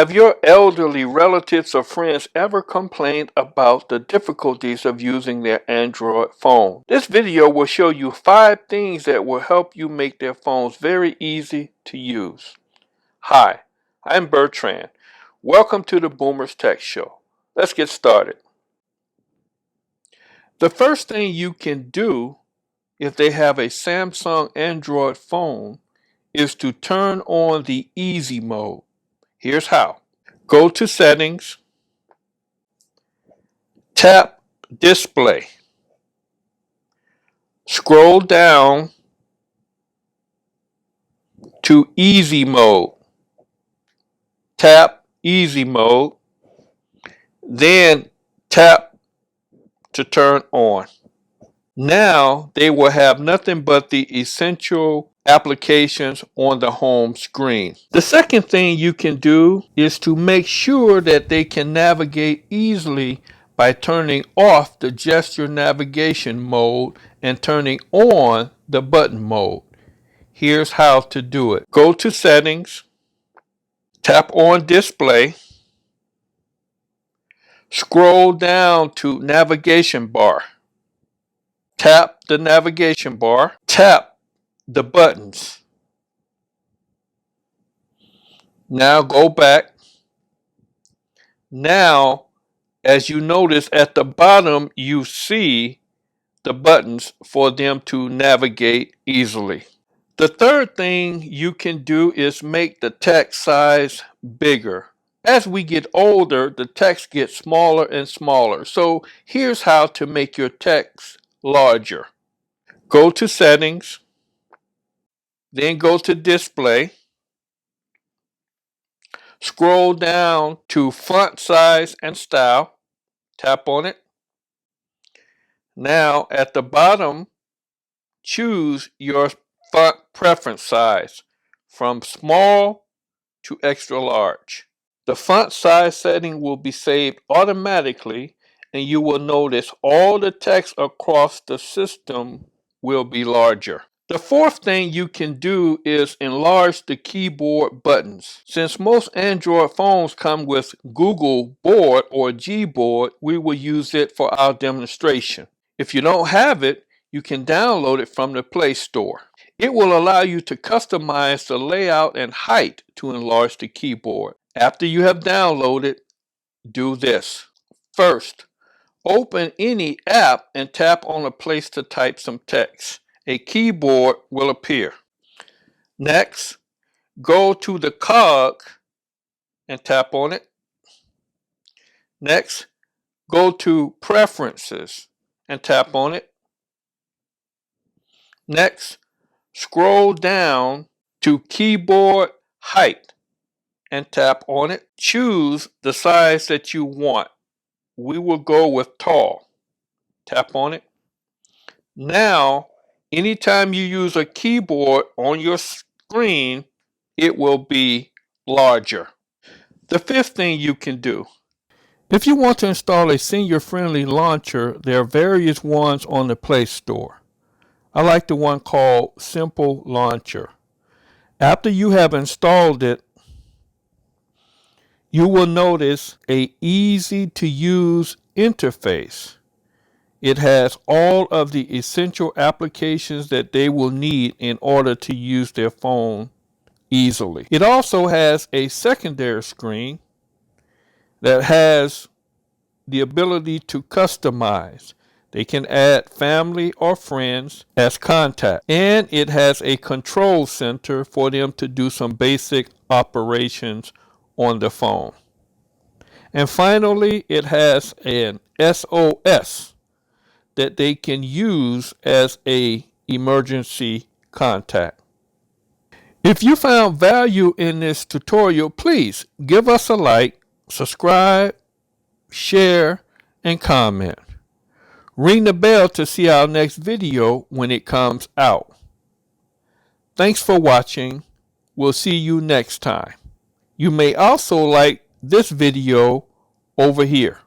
Have your elderly relatives or friends ever complained about the difficulties of using their Android phone? This video will show you 5 things that will help you make their phones very easy to use. Hi, I'm Bertrand. Welcome to the Boomers Tech Show. Let's get started. The first thing you can do if they have a Samsung Android phone is to turn on the easy mode. Here's how. Go to Settings, tap Display, scroll down to Easy Mode, tap Easy Mode, then tap to turn on. Now they will have nothing but the essential applications on the home screen. The second thing you can do is to make sure that they can navigate easily by turning off the gesture navigation mode and turning on the button mode. Here's how to do it. Go to Settings, tap on Display, scroll down to Navigation Bar. Tap the navigation bar, tap the buttons. Now go back. Now, as you notice at the bottom, you see the buttons for them to navigate easily. The third thing you can do is make the text size bigger. As we get older, the text gets smaller and smaller. So here's how to make your text larger. Go to Settings, then go to Display, scroll down to Font Size and Style, tap on it. Now at the bottom, choose your font preference size from small to extra large. The font size setting will be saved automatically, and you will notice all the text across the system will be larger. The fourth thing you can do is enlarge the keyboard buttons. Since most Android phones come with Google Board or Gboard, we will use it for our demonstration. If you don't have it, you can download it from the Play Store. It will allow you to customize the layout and height to enlarge the keyboard. After you have downloaded, do this. First, open any app and tap on a place to type some text. A keyboard will appear. Next, go to the cog and tap on it. Next, go to Preferences and tap on it. Next, scroll down to Keyboard Height and tap on it. Choose the size that you want. We will go with tall. Tap on it. Now, anytime you use a keyboard on your screen, it will be larger. The fifth thing you can do. If you want to install a senior-friendly launcher, there are various ones on the Play Store. I like the one called Simple Launcher. After you have installed it, you will notice an easy-to-use interface. It has all of the essential applications that they will need in order to use their phone easily. It also has a secondary screen that has the ability to customize. They can add family or friends as contact. And it has a control center for them to do some basic operations on the phone. And finally, it has an SOS that they can use as an emergency contact. If you found value in this tutorial, please give us a like, subscribe, share, and comment. Ring the bell to see our next video when it comes out. Thanks for watching. We'll see you next time. You may also like this video over here.